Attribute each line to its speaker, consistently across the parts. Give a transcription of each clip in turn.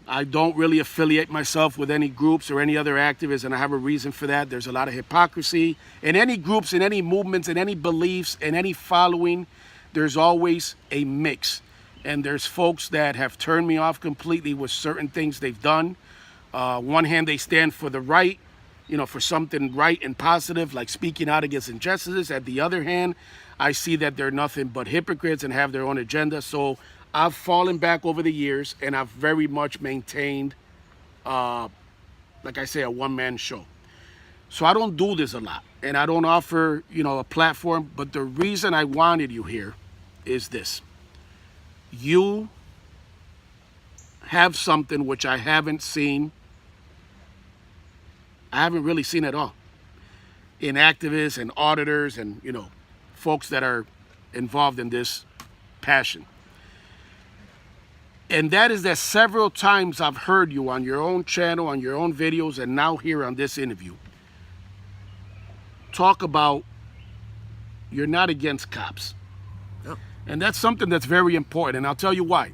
Speaker 1: I don't really affiliate myself with any groups or any other activists, and I have a reason for that. There's a lot of hypocrisy in any groups, in any movements, in any beliefs, in any following. There's always a mix, and there's folks that have turned me off completely with certain things they've done. One hand, they stand for the right, for something right and positive, like speaking out against injustices. At the other hand, I see that they're nothing but hypocrites and have their own agenda. So I've fallen back over the years, and I've very much maintained, like I say, a one-man show. So I don't do this a lot, and I don't offer, a platform. But the reason I wanted you here is this. You have something which I haven't seen. I haven't really seen at all in activists and auditors and, folks that are involved in this passion. And that is that several times I've heard you on your own channel, on your own videos, and now here on this interview, talk about you're not against cops. No. And that's something that's very important, and I'll tell you why.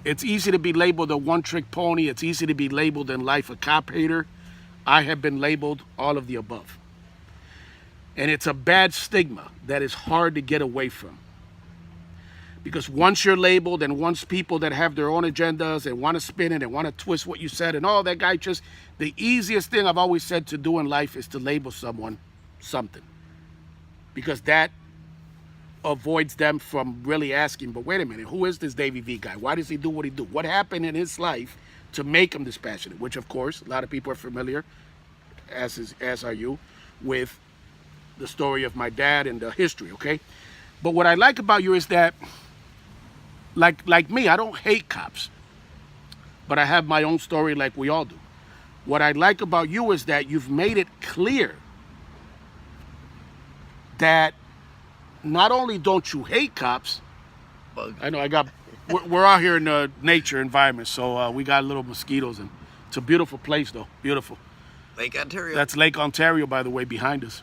Speaker 1: It's easy to be labeled a one-trick pony. It's easy to be labeled in life a cop hater. I have been labeled all of the above. And it's a bad stigma that is hard to get away from. Because once you're labeled, and once people that have their own agendas and want to spin it and want to twist what you said and that guy just, the easiest thing I've always said to do in life is to label someone something. Because that avoids them from really asking, but wait a minute, who is this Davy V guy? Why does he do what he do? What happened in his life to make him this passionate? Which, of course, a lot of people are familiar, as are you, with the story of my dad and the history, okay? But what I like about you is that, like me, I don't hate cops, but I have my own story like we all do. What I like about you is that you've made it clear that not only don't you hate cops, I know we're out here in the nature environment, so we got little mosquitoes, and it's a beautiful place though, beautiful.
Speaker 2: Lake Ontario.
Speaker 1: That's Lake Ontario, by the way, behind us.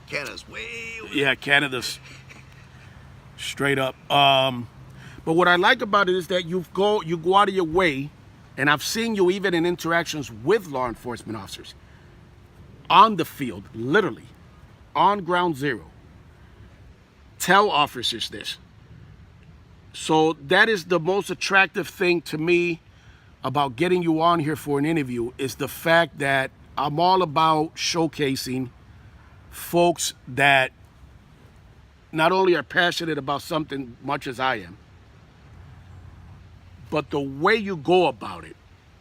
Speaker 2: Canada's way over.
Speaker 1: Yeah, Canada's straight up. But what I like about it is that you go out of your way, and I've seen you even in interactions with law enforcement officers on the field, literally on ground zero, tell officers this. So that is the most attractive thing to me about getting you on here for an interview, is the fact that I'm all about showcasing folks that not only are passionate about something much as I am, but the way you go about it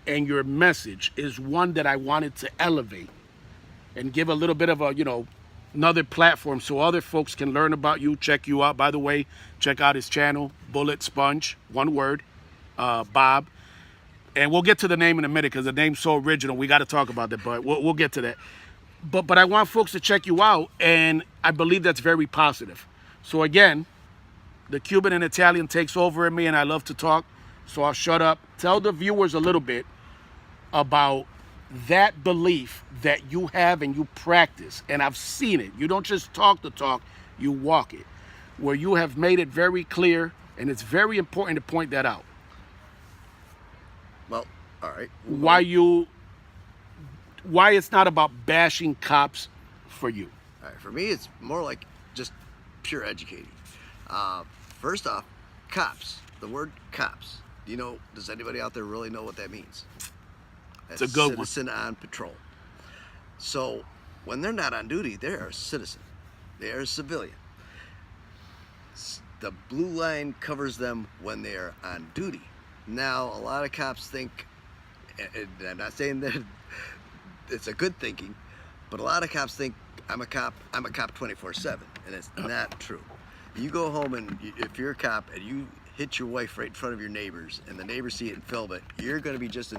Speaker 1: and your message is one that I wanted to elevate and give a little bit of a, another platform so other folks can learn about you, check you out. By the way, check out his channel, Bulletsponge, one word, Bob. And we'll get to the name in a minute because the name's so original. We got to talk about that, but we'll get to that. But I want folks to check you out, and I believe that's very positive. So again, the Cuban and Italian takes over in me, and I love to talk, so I'll shut up. Tell the viewers a little bit about that belief that you have and you practice, and I've seen it. You don't just talk the talk, you walk it, where you have made it very clear, and it's very important to point that out.
Speaker 2: Well, all right.
Speaker 1: Why it's not about bashing cops for you.
Speaker 2: All right, for me, it's more like just pure educating. First off, cops. The word cops. Does anybody out there really know what that means?
Speaker 1: It's a good one.
Speaker 2: Citizen on patrol. So when they're not on duty, they're a citizen. They are a civilian. The blue line covers them when they're on duty. Now, a lot of cops think, and I'm not saying that it's a good thinking, but a lot of cops think I'm a cop 24/7, and it's not true. You go home, and if you're a cop and you hit your wife right in front of your neighbors, and the neighbors see it and film it, you're going to be just as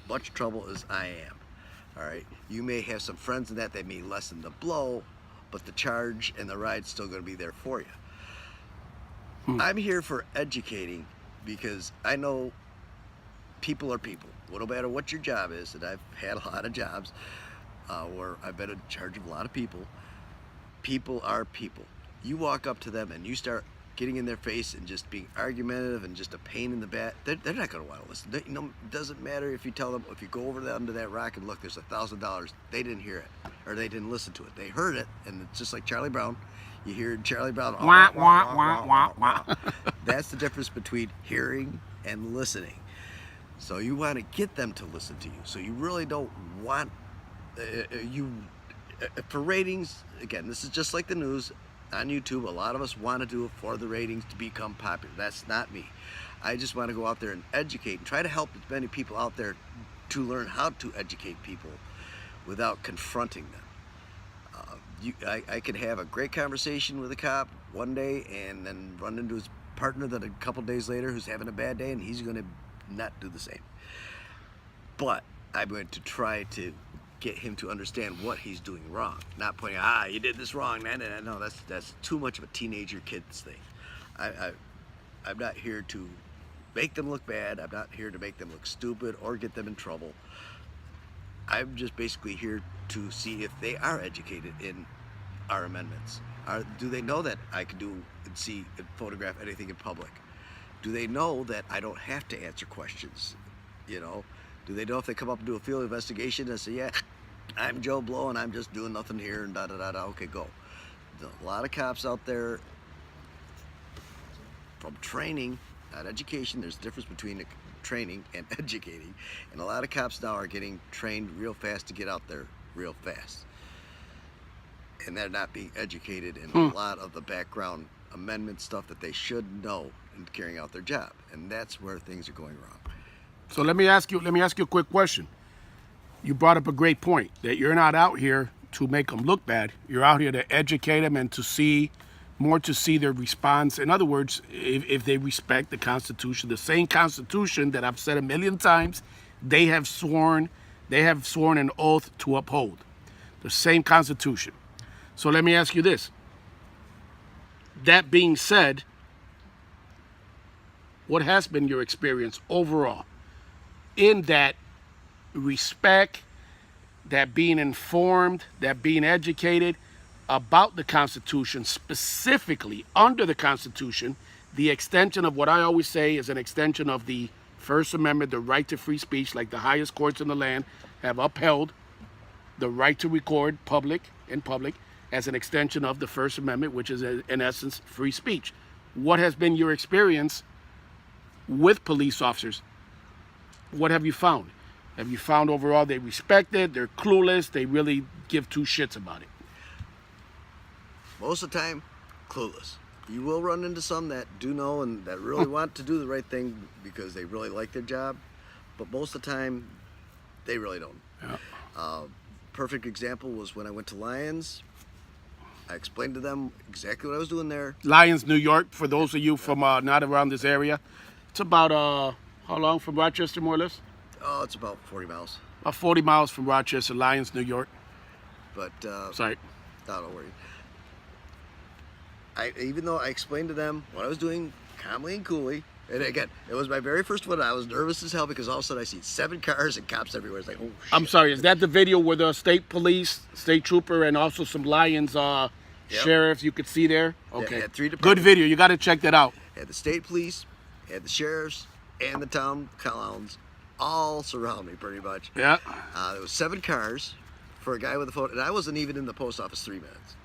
Speaker 2: much trouble as I am. All right, you may have some friends in that may lessen the blow, but the charge and the ride's still going to be there for you. I'm here for educating, because I know people are people. No matter what your job is, and I've had a lot of jobs where I've been in charge of a lot of people. People are people. You walk up to them and you start getting in their face and just being argumentative and just a pain in the butt, they're not going to want to listen. You know, it doesn't matter if you tell them, if you go over under that rock and look, there's $1,000. They didn't hear it, or they didn't listen to it. They heard it, and it's just like Charlie Brown. You hear Charlie Brown.
Speaker 1: Wah, wah, wah, wah, wah.
Speaker 2: That's the difference between hearing and listening. So you want to get them to listen to you. So you really don't want for ratings. Again, this is just like the news on YouTube. A lot of us want to do it for the ratings to become popular. That's not me. I just want to go out there and educate and try to help as many people out there to learn how to educate people without confronting them. I could have a great conversation with a cop one day and then run into his partner that a couple days later who's having a bad day, and he's going to not do the same. But I'm going to try to get him to understand what he's doing wrong, not pointing, you did this wrong, man. No, that's too much of a teenager kid's thing. I'm not here to make them look bad. I'm not here to make them look stupid or get them in trouble. I'm just basically here to see if they are educated in our amendments. Do they know that I can do and see and photograph anything in public? Do they know that I don't have to answer questions? You know, do they know if they come up and do a field investigation and say, yeah, I'm Joe Blow and I'm just doing nothing here and da-da-da-da, okay, go. There's a lot of cops out there from training, not education. There's a difference between training and educating, and a lot of cops now are getting trained real fast to get out there real fast, and they're not being educated in a lot of the background amendment stuff that they should know in carrying out their job, and that's where things are going wrong.
Speaker 1: So let me ask you a quick question. You brought up a great point that you're not out here to make them look bad. You're out here to educate them and to see their response. In other words, if they respect the Constitution, the same Constitution that I've said a million times, they have sworn an oath to uphold. The same Constitution. So let me ask you this. That being said, what has been your experience overall in that respect, that being informed, that being educated about the Constitution, specifically under the Constitution, the extension of what I always say is an extension of the First Amendment, the right to free speech, like the highest courts in the land have upheld the right to record in public as an extension of the First Amendment, which is in essence free speech. What has been your experience with police officers? What have you found? Have you found overall they respect it, they're clueless, they really give two shits about it?
Speaker 2: Most of the time, clueless. You will run into some that do know and that really want to do the right thing because they really like their job, but most of the time, they really don't. Yeah. Perfect example was when I went to Lyons. I explained to them exactly what I was doing there.
Speaker 1: Lyons, New York, for those of you from not around this area. It's about, how long from Rochester, more or less?
Speaker 2: Oh, it's about 40 miles.
Speaker 1: About 40 miles from Rochester, Lyons, New York.
Speaker 2: But,
Speaker 1: sorry.
Speaker 2: No, don't worry. Even though I explained to them what I was doing calmly and coolly, and again, it was my very first one. I was nervous as hell because all of a sudden I see 7 cars and cops everywhere. It's like, oh shit.
Speaker 1: I'm sorry, is that the video where the state police, state trooper, and also some Lyons sheriffs you could see there? Okay.
Speaker 2: Yeah, had 3 departments.
Speaker 1: Good video. You got to check that out.
Speaker 2: Had the state police, had the sheriffs, and the town clowns all surround me pretty much.
Speaker 1: Yeah.
Speaker 2: There was 7 cars for a guy with a phone, and I wasn't even in the post office 3 minutes.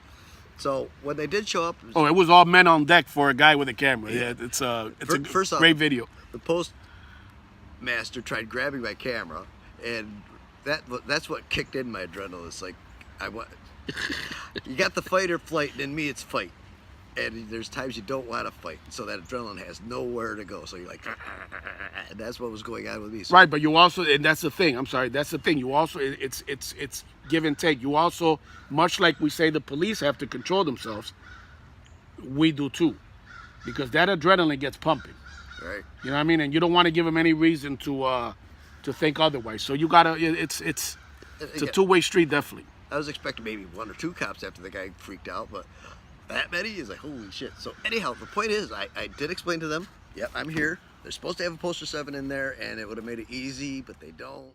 Speaker 2: So when they did show up,
Speaker 1: it was all men on deck for a guy with a camera. Yeah, it's a great video.
Speaker 2: The postmaster tried grabbing my camera, and that's what kicked in my adrenaline. It's like you got the fight or flight, and in me it's fight. And there's times you don't want to fight, so that adrenaline has nowhere to go. So you're like, and that's what was going on with me. So,
Speaker 1: right, but you also, and that's the thing. I'm sorry, that's the thing. You also, it's give and take. You also, much like we say the police have to control themselves, we do too, because that adrenaline gets pumping.
Speaker 2: Right.
Speaker 1: You know what I mean? And you don't want to give them any reason to think otherwise. So you gotta, it's a two-way street, definitely.
Speaker 2: I was expecting maybe 1 or 2 cops after the guy freaked out, but that many is like, holy shit. So anyhow, the point is, I did explain to them, yep, I'm here. They're supposed to have a poster 7 in there, and it would have made it easy, but they don't.